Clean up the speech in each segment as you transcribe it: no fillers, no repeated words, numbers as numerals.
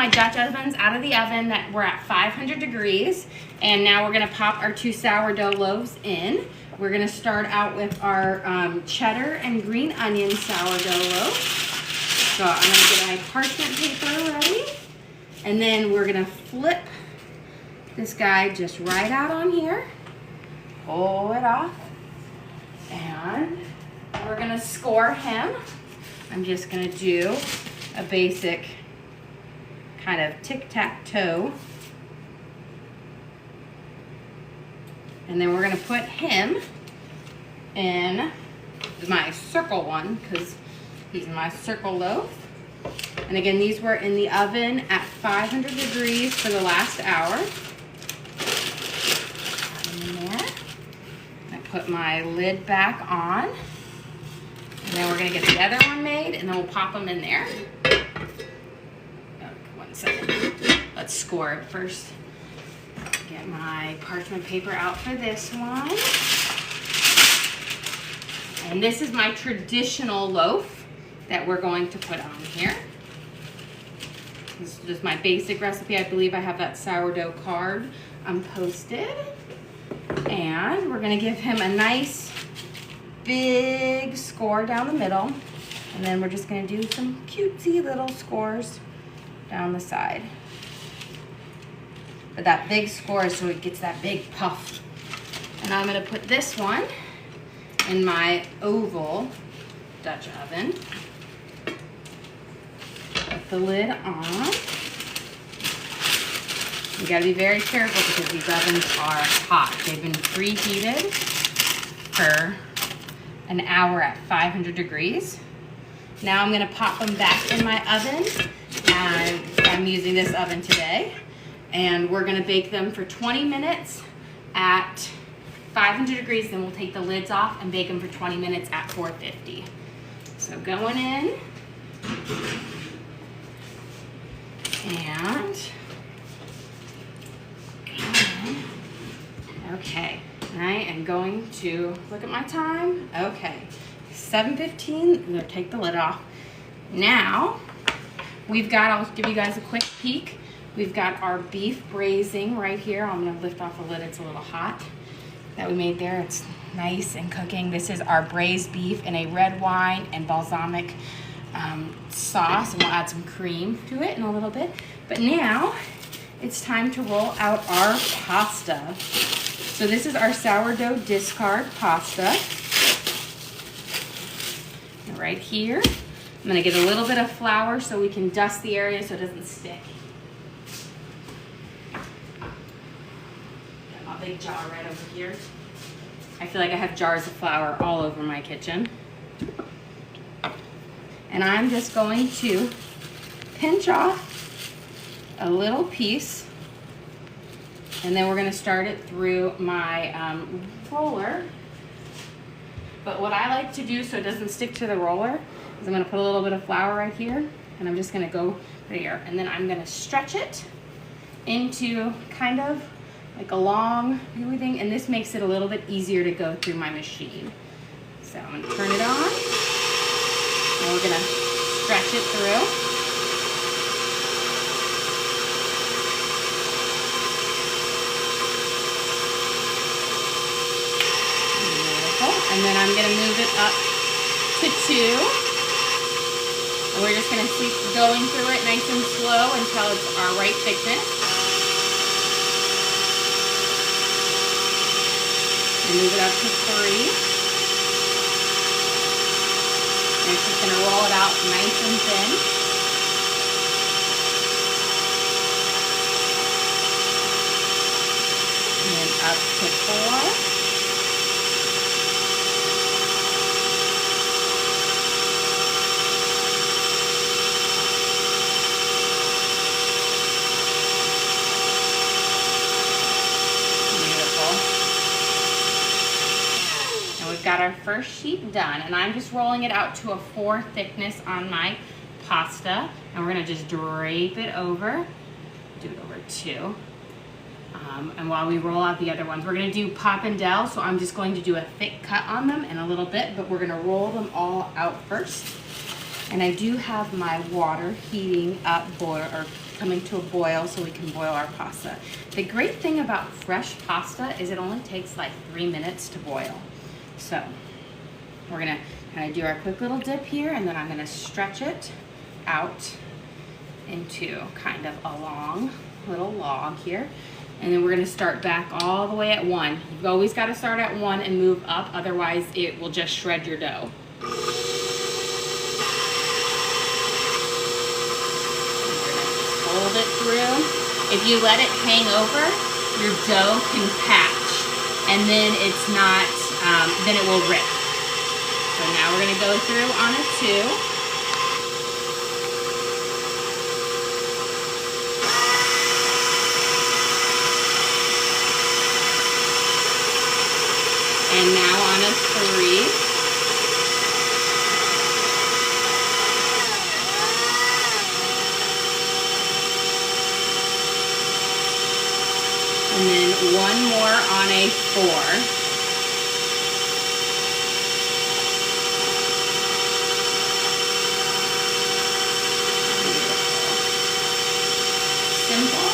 my Dutch ovens out of the oven that we're at 500 degrees. And now we're gonna pop our 2 sourdough loaves in. We're gonna start out with our cheddar and green onion sourdough loaf. So I'm gonna get my parchment paper ready. And then we're gonna flip this guy just right out on here. Pull it off. And we're gonna score him. I'm just gonna do a basic kind of tic-tac-toe. And then we're gonna put him in my circle one because he's my circle loaf. And again, these were in the oven at 500 degrees for the last hour. In there. I put my lid back on. And then we're gonna get the other one made and then we'll pop them in there. Oh, 1 second. Let's score it first. Get my parchment paper out for this one. And this is my traditional loaf that we're going to put on here. This is just my basic recipe. I believe I have that sourdough card posted. And we're gonna give him a nice big score down the middle. And then we're just gonna do some cutesy little scores down the side. But that big score so it gets that big puff. And I'm gonna put this one in my oval Dutch oven. Put the lid on. You gotta be very careful because these ovens are hot. They've been preheated for an hour at 500 degrees. Now I'm gonna pop them back in my oven. And I'm using this oven today. And we're gonna bake them for 20 minutes at 500 degrees, then we'll take the lids off and bake them for 20 minutes at 450. So going in, and okay, I am going to look at my time. Okay, 7:15, I'm gonna take the lid off. Now, we've got, I'll give you guys a quick peek. We've got our beef braising right here. I'm gonna lift off the lid, it's a little hot. That we made there, it's nice and cooking. This is our braised beef in a red wine and balsamic sauce, and we'll add some cream to it in a little bit. But now, it's time to roll out our pasta. So this is our sourdough discard pasta. And right here, I'm gonna get a little bit of flour so we can dust the area so it doesn't stick. Big jar right over here. I feel like I have jars of flour all over my kitchen. And I'm just going to pinch off a little piece, and then we're going to start it through my roller. But what I like to do so it doesn't stick to the roller is I'm going to put a little bit of flour right here, and I'm just going to go there, and then I'm going to stretch it into kind of like a long thing, and this makes it a little bit easier to go through my machine. So I'm gonna turn it on, and we're gonna stretch it through. Beautiful. And then I'm gonna move it up to 2. And we're just gonna keep going through it nice and slow until it's our right thickness. Move it up to 3. And it's just going to roll it out nice and thin. And then up to 4. Got our first sheet done, and I'm just rolling it out to a 4 thickness on my pasta, and we're gonna just drape it over, do it over 2. And while we roll out the other ones, we're gonna do pappardelle, so I'm just going to do a thick cut on them in a little bit, but we're gonna roll them all out first. And I do have my water heating up, coming to a boil so we can boil our pasta. The great thing about fresh pasta is it only takes like 3 minutes to boil. So we're gonna kind of do our quick little dip here, and then I'm gonna stretch it out into kind of a long little log here. And then we're gonna start back all the way at 1. You've always gotta start at 1 and move up, otherwise it will just shred your dough. Fold it through. If you let it hang over, your dough can patch, and then it's not, then it will rip. So now we're gonna go through on a 2. And now on a 3. And then 1 more on a 4. Simple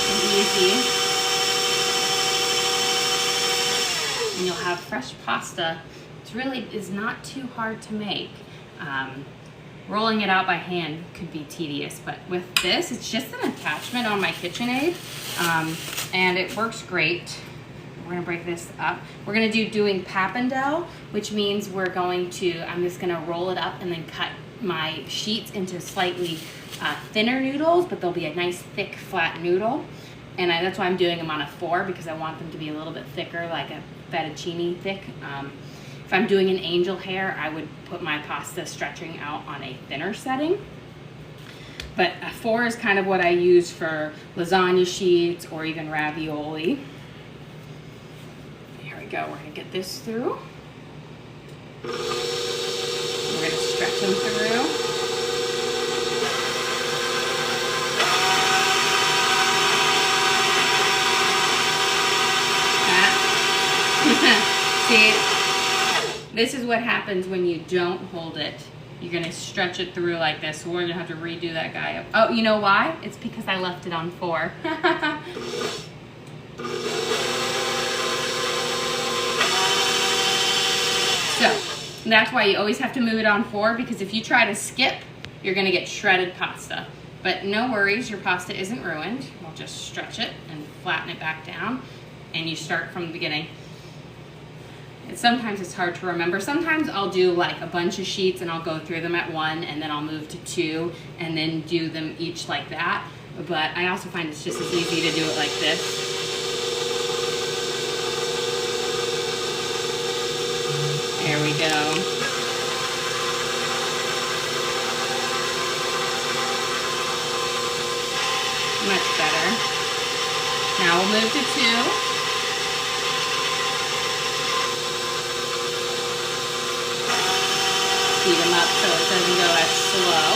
and easy. And you'll have fresh pasta. It really is not too hard to make. Rolling it out by hand could be tedious, but with this, it's just an attachment on my KitchenAid, and it works great. We're gonna break this up. We're gonna doing pappardelle, which means I'm just gonna roll it up and then cut my sheets into slightly thinner noodles, but they'll be a nice thick flat noodle. And that's why I'm doing them on a 4, because I want them to be a little bit thicker, like a fettuccine thick. If I'm doing an angel hair, I would put my pasta stretching out on a thinner setting. But a 4 is kind of what I use for lasagna sheets or even ravioli. Here we go, we're gonna get this through. We're gonna stretch them through. See, this is what happens when you don't hold it. You're gonna stretch it through like this. So we're gonna have to redo that guy up. Oh, you know why? It's because I left it on 4. So that's why you always have to move it on 4, because if you try to skip, you're gonna get shredded pasta. But no worries, your pasta isn't ruined. We'll just stretch it and flatten it back down, and you start from the beginning. Sometimes it's hard to remember. Sometimes I'll do like a bunch of sheets and I'll go through them at 1, and then I'll move to 2 and then do them each like that. But I also find it's just as easy to do it like this. There we go. Much better. Now we'll move to 2. Speed them up so it doesn't go as slow.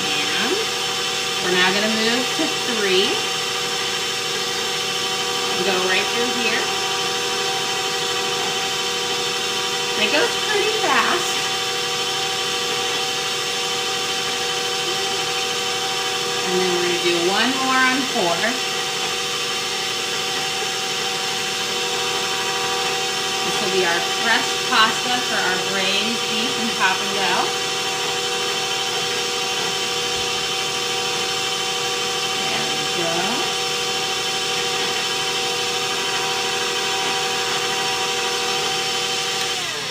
And we're now going to move to 3. And go right through here. It goes pretty fast. And then we're going to do 1 more on 4. This will be our fresh pasta for our braised beef and pappardelle. There we go.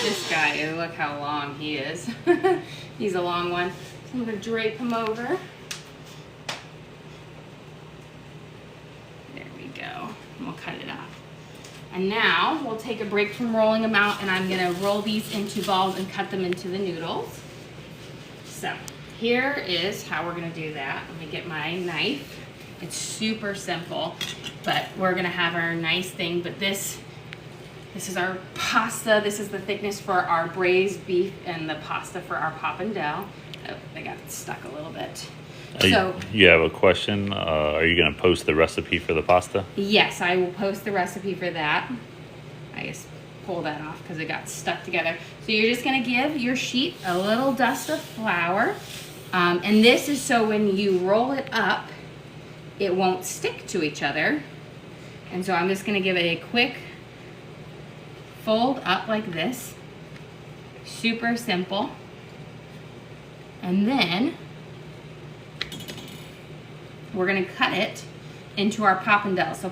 This guy, look how long he is. He's a long one. So I'm going to drape him over. There we go. And we'll cut it off. And now we'll take a break from rolling them out, and I'm gonna roll these into balls and cut them into the noodles. So here is how we're gonna do that. Let me get my knife. It's super simple, but we're gonna have our nice thing. But this is our pasta. This is the thickness for our braised beef and the pasta for our pappardelle. Oh, they got stuck a little bit. So you have a question. Are you going to post the recipe for the pasta? Yes, I will post the recipe for that. I just pull that off because it got stuck together. So So you're just gonna give your sheet a little dust of flour. And this is so when you roll it up, it won't stick to each other. And so I'm just gonna give it a quick fold up like this. Super simple. And then we're gonna cut it into our pappardelle. So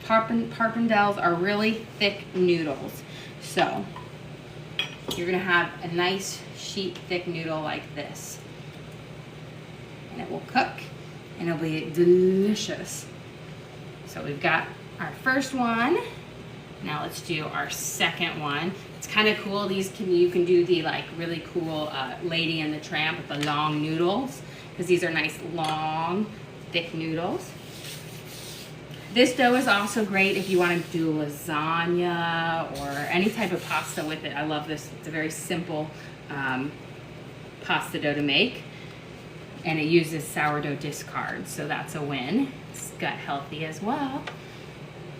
pappardelles are really thick noodles. So you're gonna have a nice sheet thick noodle like this. And it will cook and it'll be delicious. So we've got our first one. Now let's do our second one. It's kind of cool. You can do the like really cool Lady and the Tramp with the long noodles, because these are nice long thick noodles. This dough is also great if you want to do lasagna or any type of pasta with it. I love this. It's a very simple pasta dough to make, and it uses sourdough discard, so that's a win. It's gut healthy as well.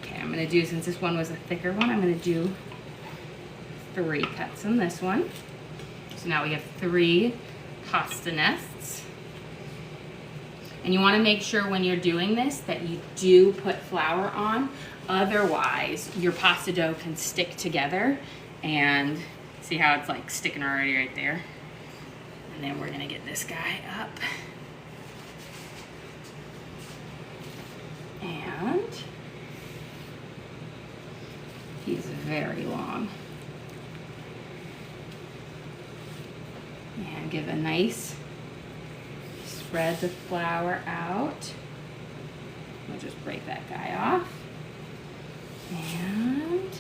Okay, I'm gonna do, since this one was a thicker one, I'm gonna do 3 cuts on this one. So now we have 3 pasta nests. And you wanna make sure when you're doing this that you do put flour on, otherwise your pasta dough can stick together, and see how it's like sticking already right there. And then we're gonna get this guy up. And he's very long. And give a nice, spread the flour out. We'll just break that guy off. And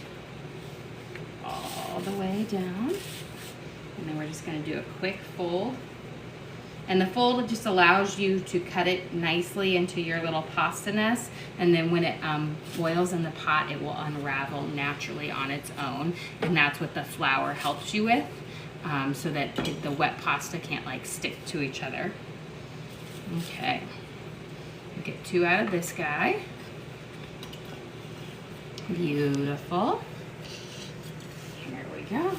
all the way down. And then we're just gonna do a quick fold. And the fold just allows you to cut it nicely into your little pasta nest, and then when it boils in the pot, it will unravel naturally on its own, and that's what the flour helps you with, so that the wet pasta can't like stick to each other. Okay, get 2 out of this guy. Beautiful. Here we go.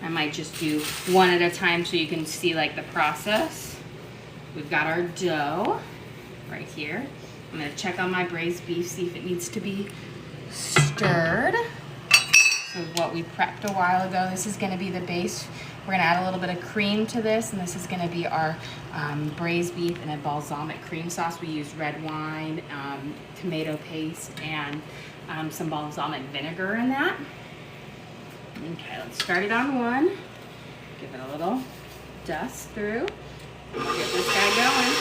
I might just do 1 at a time so you can see like the process. We've got our dough right here. I'm gonna check on my braised beef, see if it needs to be stirred. So what we prepped a while ago, this is gonna be the base. We're gonna add a little bit of cream to this, and this is gonna be our braised beef in a balsamic cream sauce. We use red wine, tomato paste, and some balsamic vinegar in that. Okay, let's start it on 1. Give it a little dust through. We'll get this guy going.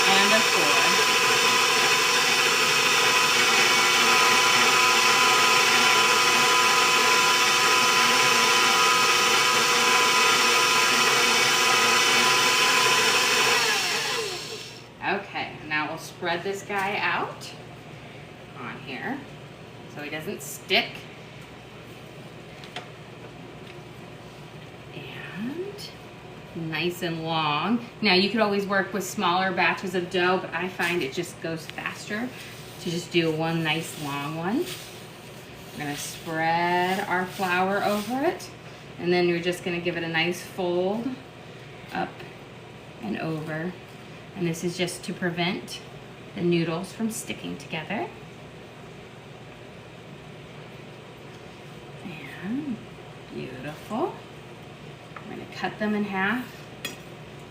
And a 4. Okay, now we'll spread this guy out on here so he doesn't stick. And nice and long. Now you could always work with smaller batches of dough, but I find it just goes faster to just do 1 nice long one. We're gonna spread our flour over it, and then you're just gonna give it a nice fold up and over. And this is just to prevent the noodles from sticking together. And beautiful. We're gonna cut them in half.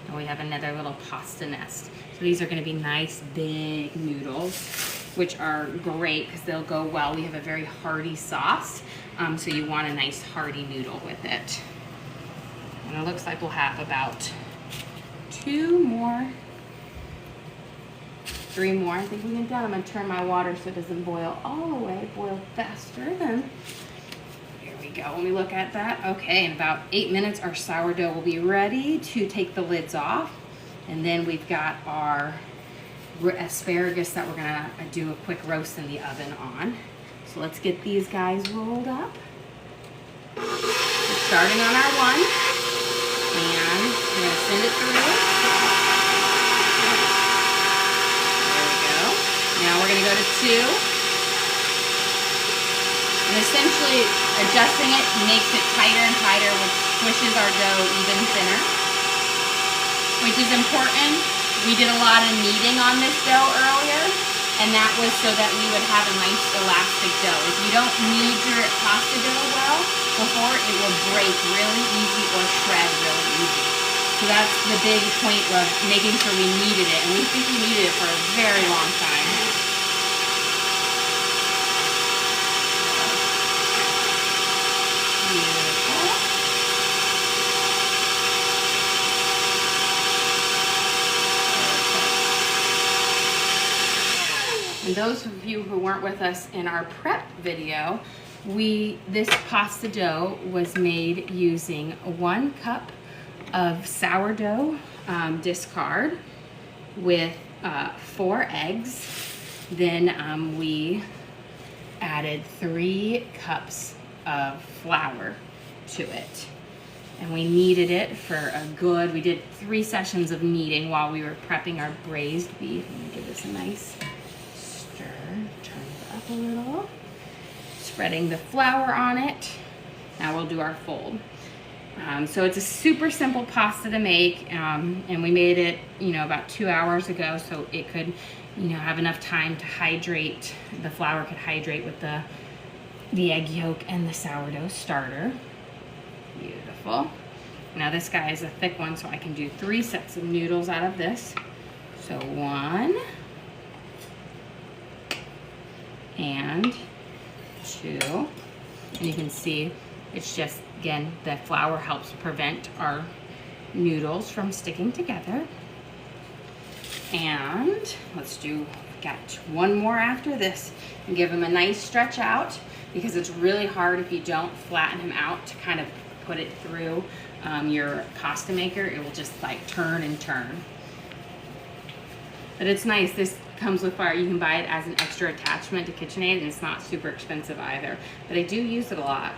And we have another little pasta nest. So these are gonna be nice big noodles, which are great because they'll go well. We have a very hearty sauce, so you want a nice hearty noodle with it. And it looks like we'll have about 2 more. 3 more, I think we can done. I'm gonna turn my water so it doesn't boil all the way, boil faster than. Here we go, when we look at that. Okay, in about 8 minutes, our sourdough will be ready to take the lids off. And then we've got our asparagus that we're gonna do a quick roast in the oven on. So let's get these guys rolled up. We're starting on our one, and we're gonna send it through. There we go. Now we're gonna go to two. And essentially adjusting it makes it tighter and tighter, which squishes our dough even thinner, which is important. We did a lot of kneading on this dough earlier, and that was so that we would have a nice elastic dough. If you don't knead your pasta dough well before, it will break really easy or shred really easy. So that's the big point of making sure we kneaded it, and we think we kneaded it for a very long time. Beautiful. And those of you who weren't with us in our prep video, this pasta dough was made using 1 cup of sourdough discard with 4 eggs. Then we added 3 cups of flour to it. And we kneaded it for we did 3 sessions of kneading while we were prepping our braised beef. Let me give this a nice stir, turn it up a little. Spreading the flour on it. Now we'll do our fold. So it's a super simple pasta to make, and we made it, about 2 hours ago, so it could, have enough time to hydrate. The flour could hydrate with the egg yolk and the sourdough starter. Beautiful. Now this guy is a thick one, so I can do 3 sets of noodles out of this. So 1 and 2, and you can see it's just, again, the flour helps prevent our noodles from sticking together. And let's got 1 more after this and give him a nice stretch out, because it's really hard if you don't flatten him out to kind of put it through your pasta maker. It will just like turn and turn. But it's nice. This comes with fire. You can buy it as an extra attachment to KitchenAid, and it's not super expensive either. But I do use it a lot.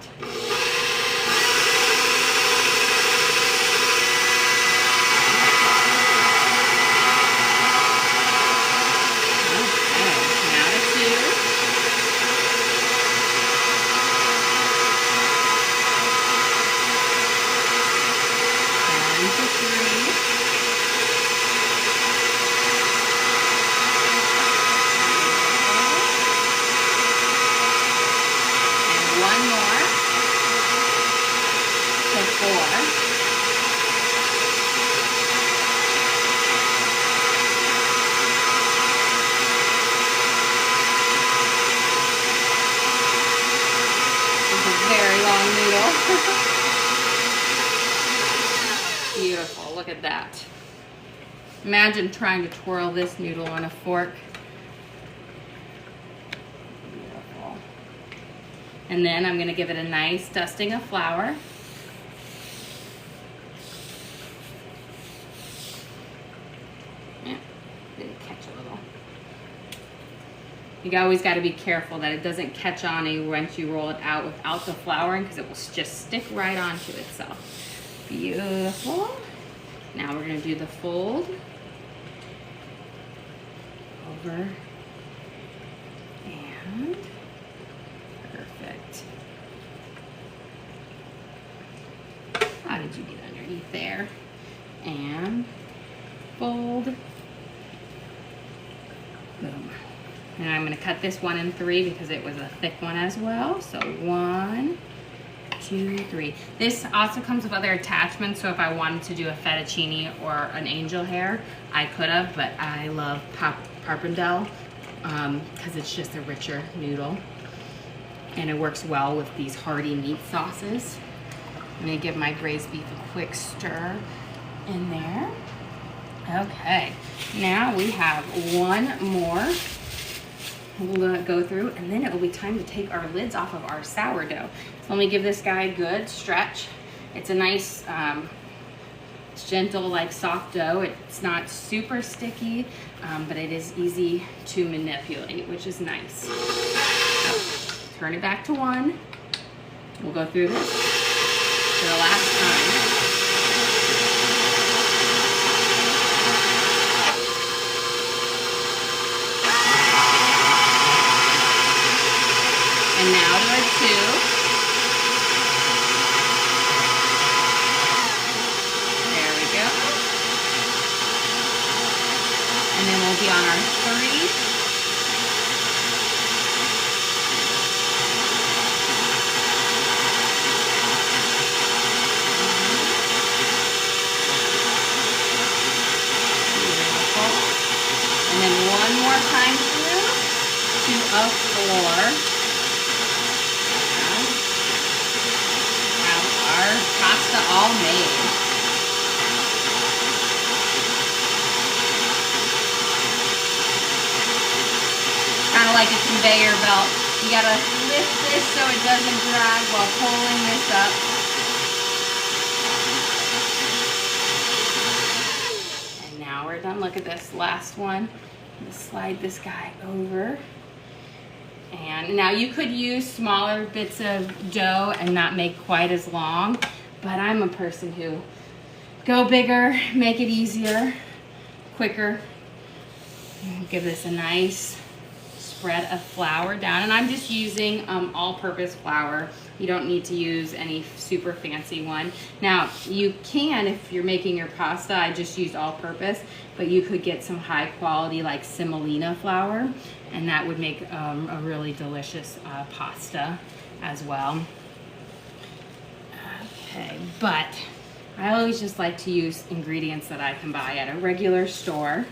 Beautiful, look at that. Imagine trying to twirl this noodle on a fork. Beautiful. And then I'm going to give it a nice dusting of flour. Yeah, did it catch a little? You always got to be careful that it doesn't catch on you once you roll it out without the flouring, because it will just stick right onto itself. Beautiful. Now we're going to do the fold over and perfect. How did you get underneath there? And fold. Boom. And I'm going to cut this one in 3 because it was a thick one as well. So 1, 2, 3. This also comes with other attachments, so if I wanted to do a fettuccine or an angel hair, I could have, but I love pappardelle because it's just a richer noodle, and it works well with these hearty meat sauces. I'm going to give my braised beef a quick stir in there. Okay, now we have 1 more we'll go through, and then it will be time to take our lids off of our sourdough. So let me give this guy a good stretch. It's a nice, gentle, like soft dough. It's not super sticky. but it is easy to manipulate, which is nice. So, turn it back to 1. We'll go through this for the last time. And now to our 2. There we go. And then we'll be on our 3. And then one more time through to a 4. Our pasta all made. Kind of like a conveyor belt. You gotta lift this so it doesn't drag while pulling this up. And now we're done. Look at this last one. I'm gonna slide this guy over. And now you could use smaller bits of dough and not make quite as long, but I'm a person who go bigger, make it easier, quicker. Give this a nice spread of flour down, and I'm just using all-purpose flour. You don't need to use any super fancy one. Now you can, if you're making your pasta, I just used all-purpose, but you could get some high quality like semolina flour, and that would make a really delicious pasta as well. Okay, but I always just like to use ingredients that I can buy at a regular store,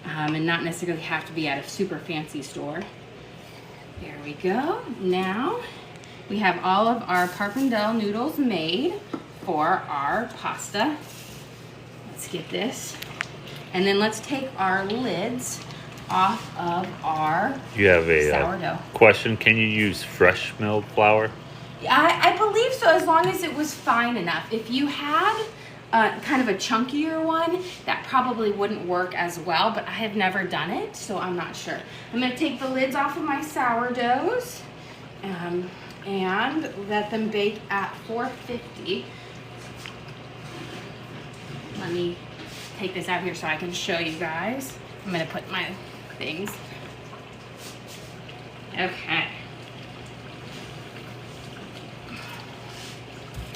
and not necessarily have to be at a super fancy store. There we go. Now we have all of our pappardelle noodles made for our pasta. Let's get this. And then let's take our lids off of our You have a sourdough. Question. Can you use fresh milled flour? I believe so, as long as it was fine enough. If you had kind of a chunkier one, that probably wouldn't work as well, but I have never done it, so I'm not sure. I'm gonna take the lids off of my sourdoughs and let them bake at 450. Let me take this out here so I can show you guys. I'm gonna put my things. Okay.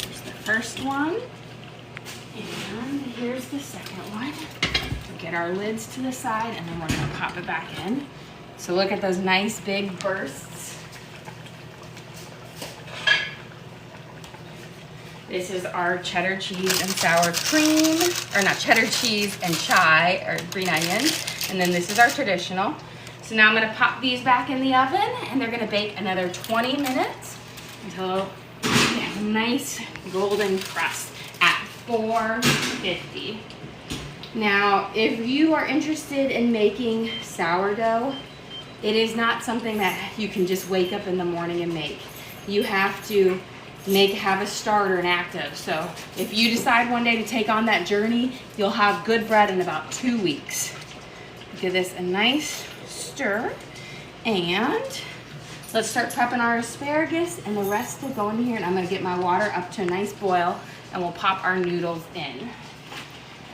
Here's the first one. And here's the second one. We'll get our lids to the side, and then we're gonna pop it back in. So look at those nice big bursts. This is our cheddar cheese and sour cream, or not cheddar cheese and chai, or green onions. And then this is our traditional. So now I'm gonna pop these back in the oven, and they're gonna bake another 20 minutes until they have a nice golden crust at 450. Now, if you are interested in making sourdough, it is not something that you can just wake up in the morning and make. You have to have a starter and active. So if you decide one day to take on that journey, you'll have good bread in about 2 weeks. Give this a nice stir, and let's start prepping our asparagus, and the rest will go in here, and I'm gonna get my water up to a nice boil, and we'll pop our noodles in.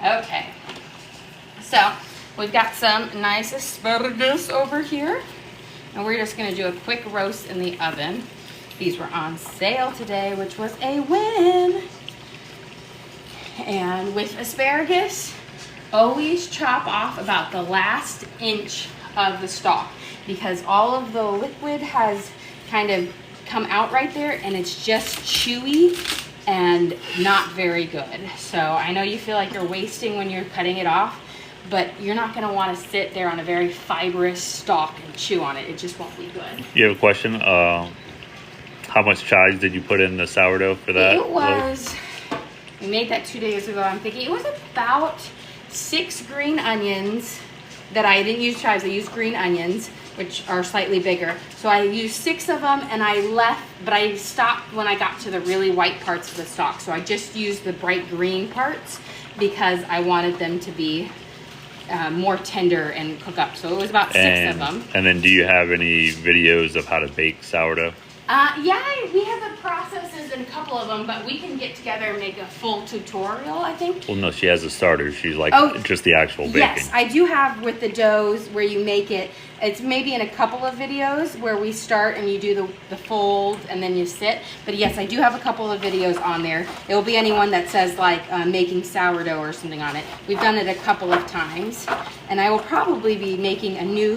Okay, so we've got some nice asparagus over here, and we're just gonna do a quick roast in the oven. These were on sale today, which was a win. And with asparagus, always chop off about the last inch of the stalk, because all of the liquid has kind of come out right there, and it's just chewy and not very good. So I know you feel like you're wasting when you're cutting it off, but you're not gonna wanna sit there on a very fibrous stalk and chew on it. It just won't be good. You have a question? How much chives did you put in the sourdough for that? It was, we made that 2 days ago. I'm thinking it was about 6 green onions that I didn't use chives, I used green onions, which are slightly bigger. So I used 6 of them, and I left, but I stopped when I got to the really white parts of the stalk. So I just used the bright green parts because I wanted them to be more tender and cook up. So it was about 6 of them. And then do you have any videos of how to bake sourdough? Yeah, we have the processes in a couple of them, but we can get together and make a full tutorial, I think. Well, no, she has a starter. She's like just the actual baking. Yes, I do have with the doughs where you make it. It's maybe in a couple of videos where we start and you do the fold and then you sit. But yes, I do have a couple of videos on there. It will be anyone that says like making sourdough or something on it. We've done it a couple of times. And I will probably be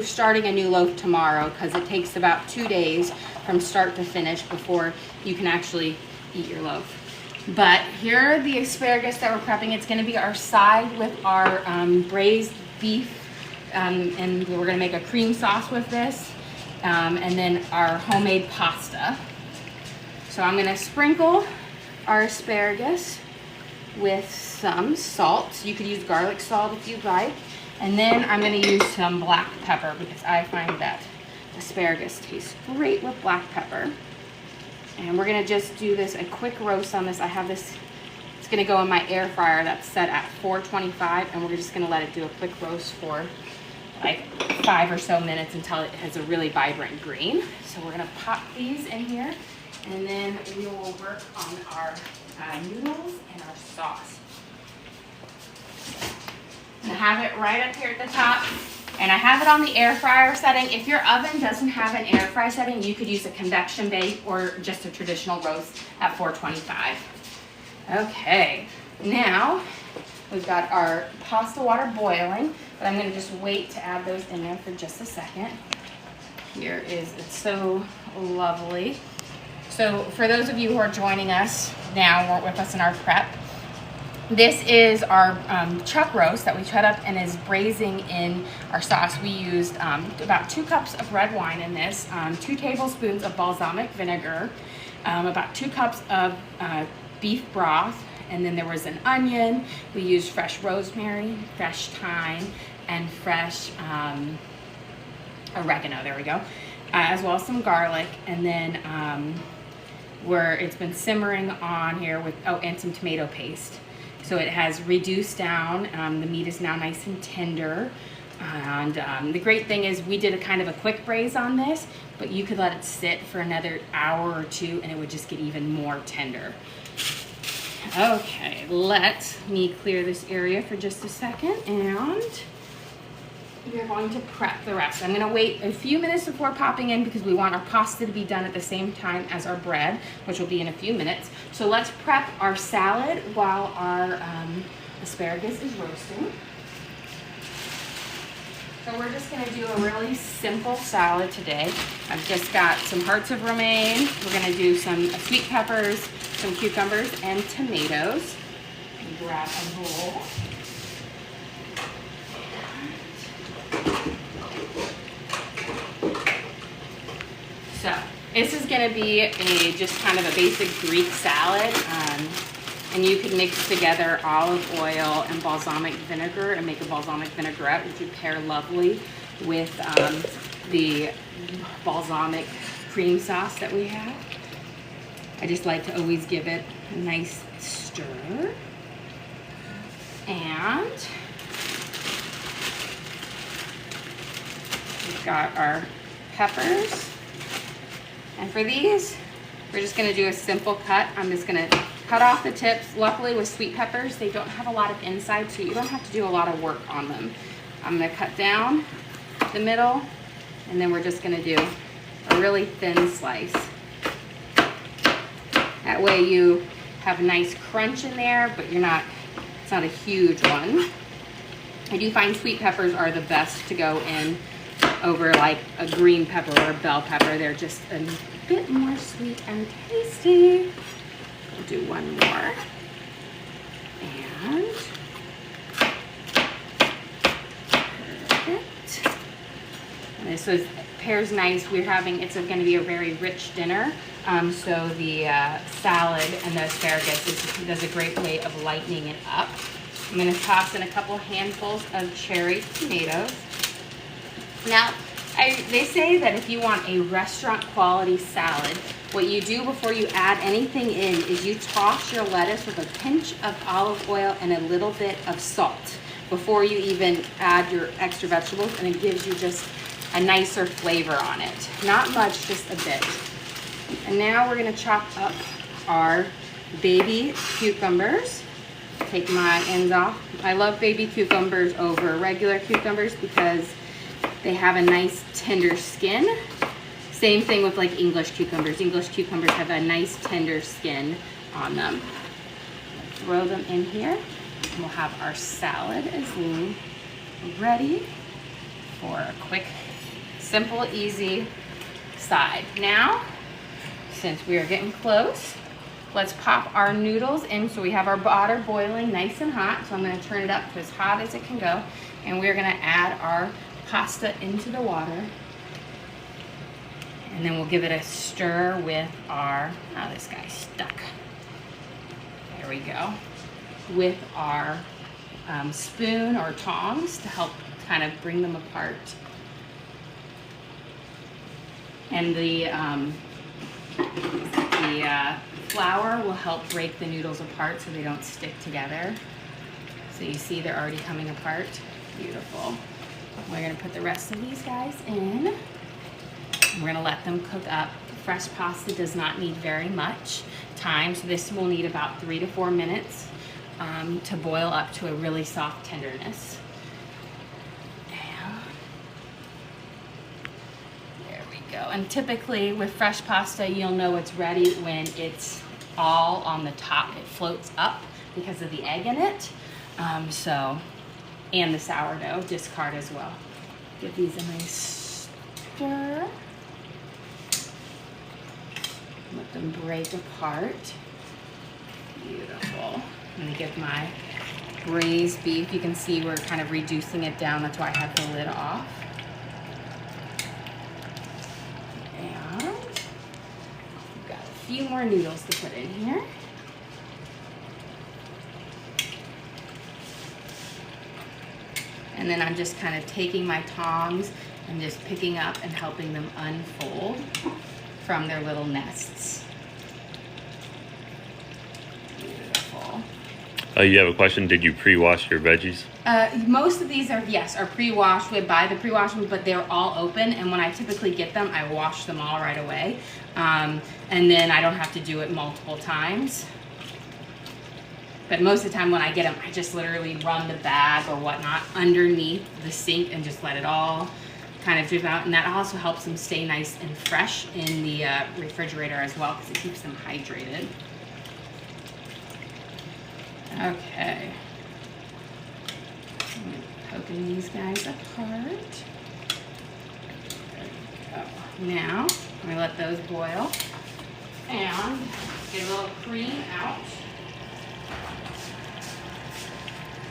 starting a new loaf tomorrow because it takes about 2 days from start to finish before you can actually eat your loaf. But here are the asparagus that we're prepping. It's going to be our side with our braised beef, and we're going to make a cream sauce with this, and then our homemade pasta. So I'm going to sprinkle our asparagus with some salt. You could use garlic salt if you'd like. And then I'm going to use some black pepper because I find that asparagus tastes great with black pepper. And we're gonna just do this, a quick roast on this. I have this, it's gonna go in my air fryer that's set at 425, and we're just gonna let it do a quick roast for like 5 or so minutes until it has a really vibrant green. So we're gonna pop these in here, and then we will work on our noodles and our sauce. I have it right up here at the top. And I have it on the air fryer setting. If your oven doesn't have an air fry setting, you could use a convection bake or just a traditional roast at 425. Okay, now we've got our pasta water boiling, but I'm gonna just wait to add those in there for just a second. It's so lovely. So for those of you who are joining us now, weren't with us in our prep, this is our chuck roast that we cut up and is braising in our sauce. We used about 2 cups of red wine in this, 2 tablespoons of balsamic vinegar, about 2 cups of beef broth, and then there was an onion. We used fresh rosemary, fresh thyme, and fresh oregano, there we go, as well as some garlic, and then where it's been simmering on here with, and some tomato paste. So it has reduced down, the meat is now nice and tender. And the great thing is we did a kind of a quick braise on this, but you could let it sit for another hour or 2 and it would just get even more tender. Okay, let me clear this area for just a second, and we're going to prep the rest. I'm gonna wait a few minutes before popping in because we want our pasta to be done at the same time as our bread, which will be in a few minutes. So let's prep our salad while our asparagus is roasting. So we're just gonna do a really simple salad today. I've just got some hearts of romaine. We're gonna do some sweet peppers, some cucumbers, and tomatoes. Grab a bowl. So this is going to be just kind of a basic Greek salad, and you can mix together olive oil and balsamic vinegar and make a balsamic vinaigrette, which would pair lovely with the balsamic cream sauce that we have. I just like to always give it a nice stir. And we've got our peppers. And for these, we're just gonna do a simple cut. I'm just gonna cut off the tips. Luckily with sweet peppers, they don't have a lot of inside, so you don't have to do a lot of work on them. I'm gonna cut down the middle, and then we're just gonna do a really thin slice. That way you have a nice crunch in there, but it's not a huge one. I do find sweet peppers are the best to go in over like a green pepper or a bell pepper. They're just a bit more sweet and tasty. We'll do one more. And perfect. And this pairs nice. It's going to be a very rich dinner. So the salad and the asparagus does a great way of lightening it up. I'm going to toss in a couple handfuls of cherry tomatoes. Now, they say that if you want a restaurant quality salad, what you do before you add anything in is you toss your lettuce with a pinch of olive oil and a little bit of salt. before you even add your extra vegetables, and it gives you just a nicer flavor on it. Not much, just a bit. And now we're gonna chop up our baby cucumbers. Take my ends off. I love baby cucumbers over regular cucumbers because they have a nice tender skin. Same thing with like English cucumbers. English cucumbers have a nice tender skin on them. Throw them in here. And we'll have our salad as ready for a quick, simple, easy side. Now, since we are getting close, let's pop our noodles in. So we have our water boiling nice and hot. So I'm gonna turn it up to as hot as it can go. And we're gonna add our pasta into the water. And then we'll give it a stir with our, oh, this guy's stuck. There we go. With our spoon or tongs to help kind of bring them apart. And the flour will help break the noodles apart so they don't stick together. So you see they're already coming apart. Beautiful. We're gonna put the rest of these guys in. We're gonna let them cook up. Fresh pasta does not need very much time, so this will need about 3 to 4 minutes to boil up to a really soft tenderness. And there we go. And typically with fresh pasta, you'll know it's ready when it's all on the top. It floats up because of the egg in it. And the sourdough, discard as well. Give these a nice stir. Let them break apart. Beautiful. I'm gonna give my braised beef. You can see we're kind of reducing it down. That's why I have the lid off. And we've got a few more noodles to put in here. And then I'm just kind of taking my tongs and just picking up and helping them unfold from their little nests. Beautiful. You have a question? Did you pre-wash your veggies? Most of these are, yes, are pre-washed. We buy the pre-washed ones, but they're all open. And when I typically get them, I wash them all right away. And then I don't have to do it multiple times. But most of the time when I get them, I just literally run the bag or whatnot underneath the sink and just let it all kind of drip out. And that also helps them stay nice and fresh in the refrigerator as well because it keeps them hydrated. Okay. I'm poking these guys apart. There we go. Now, I'm going to let those boil and get a little cream out.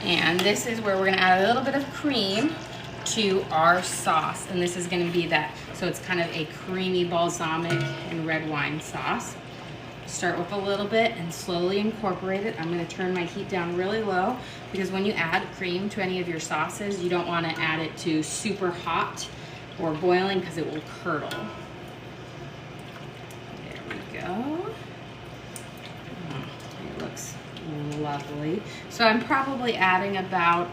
And this is where we're gonna add a little bit of cream to our sauce. And this is gonna be that, so it's kind of a creamy balsamic and red wine sauce. Start with a little bit and slowly incorporate it. I'm gonna turn my heat down really low because when you add cream to any of your sauces, you don't wanna add it to super hot or boiling because it will curdle. There we go. It looks lovely. So I'm probably adding about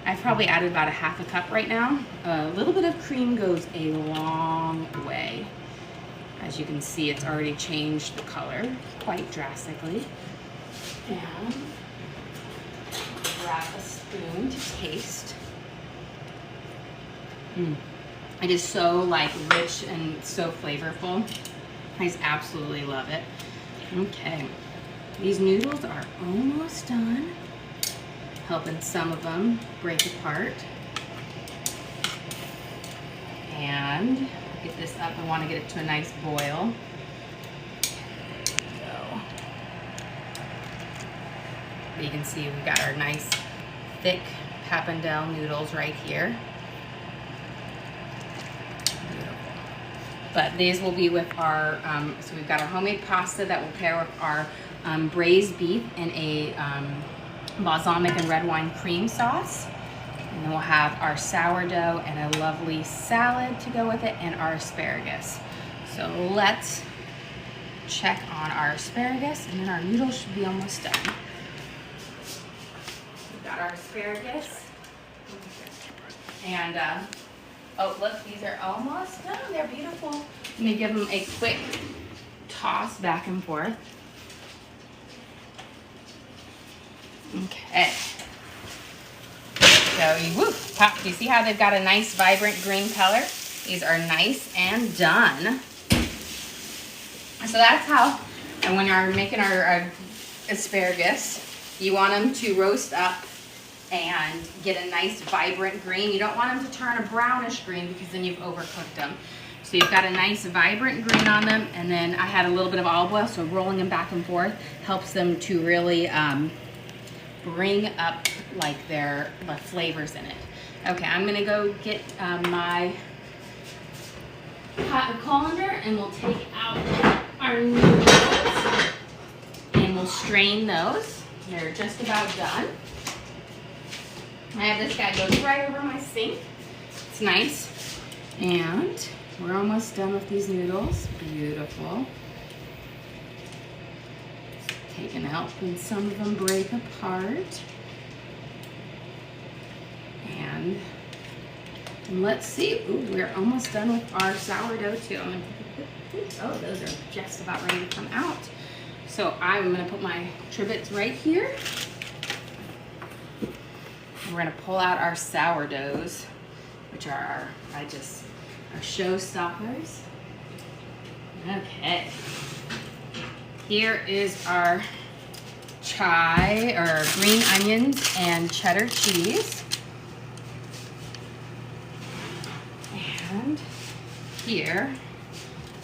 I've probably added about a half a cup right now. A little bit of cream goes a long way. As you can see, it's already changed the color quite drastically. And grab a spoon to taste. It is so like rich and so flavorful. I just absolutely love it. Okay. These noodles are almost done. Helping some of them break apart. And get this up. I want to get it to a nice boil. There we go. You can see we've got our nice thick pappardelle noodles right here. Beautiful. But these will be with our, so we've got our homemade pasta that will pair with our braised beef in a balsamic and red wine cream sauce. And then we'll have our sourdough and a lovely salad to go with it and our asparagus. So let's check on our asparagus and then our noodles should be almost done. We've got got our asparagus. And, oh, look, these are almost done. They're beautiful. Let me give them a quick toss back and forth. Okay. So, pop. Do you see how they've got a nice, vibrant green color? These are nice and done. So that's how, and when you're making our asparagus, you want them to roast up and get a nice vibrant green. You don't want them to turn a brownish green because then you've overcooked them. So you've got a nice vibrant green on them, and then I had a little bit of olive oil, so rolling them back and forth helps them to really bring up like the flavors in it. Okay, I'm gonna go get my hot colander, and we'll take out our noodles and we'll strain those. They're just about done. I have this guy goes right over my sink. It's nice. And we're almost done with these noodles. Beautiful. Taking out when some of them break apart. And let's see. Ooh, we're almost done with our sourdough too. Oh, those are just about ready to come out. So I'm gonna put my tribits right here. We're gonna pull out our sourdoughs, which are our showstoppers. Okay. Here is our green onions and cheddar cheese. And here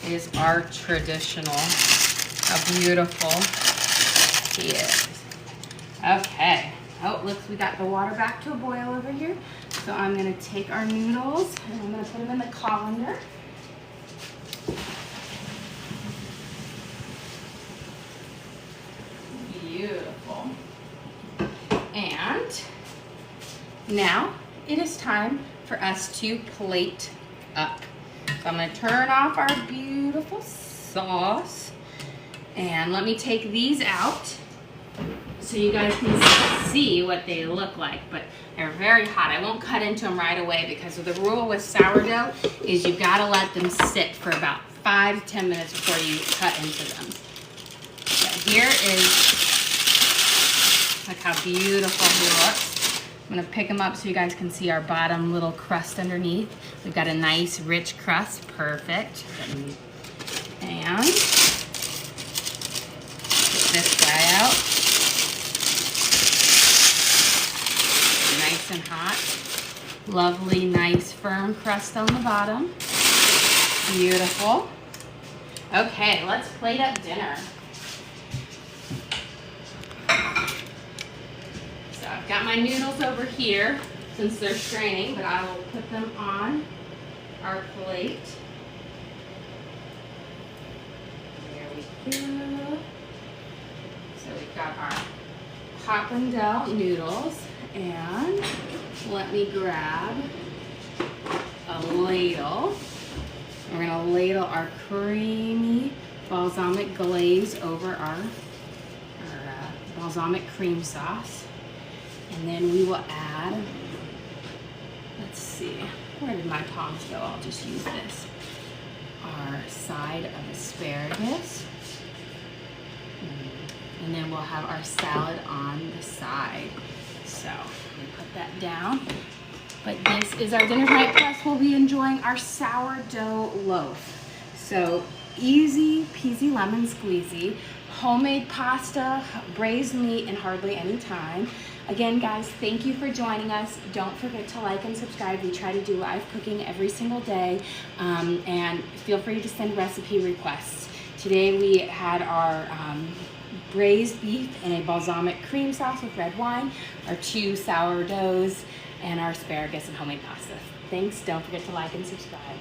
is our traditional, how beautiful he is. Okay. Oh, looks, we got the water back to a boil over here. So I'm gonna take our noodles and I'm gonna put them in the colander. Beautiful. And now it is time for us to plate up. So I'm gonna turn off our beautiful sauce and let me take these out so you guys can see what they look like, but they're very hot. I won't cut into them right away because the rule with sourdough is you've got to let them sit for about 5 to 10 minutes before you cut into them. So here is, look how beautiful he looks. I'm gonna pick them up so you guys can see our bottom little crust underneath. We've got a nice rich crust, perfect. And get this guy out. Nice and hot. Lovely, nice, firm crust on the bottom. Beautiful. Okay, let's plate up dinner. So I've got my noodles over here since they're straining, but I will put them on our plate. There we go. So we've got our pappardelle noodles. And let me grab a ladle. We're gonna ladle our creamy balsamic glaze over our balsamic cream sauce. And then we will add, let's see, where did my tongs go? I'll just use this. Our side of asparagus. And then we'll have our salad on the side. So we put that down. But this is our dinner tonight, plus we'll be enjoying our sourdough loaf. So easy peasy lemon squeezy, homemade pasta, braised meat in hardly any time. Again, guys, thank you for joining us. Don't forget to like and subscribe. We try to do live cooking every single day. And feel free to send recipe requests. Today we had our braised beef in a balsamic cream sauce with red wine, our 2 sourdoughs, and our asparagus and homemade pasta. Thanks. Don't forget to like and subscribe.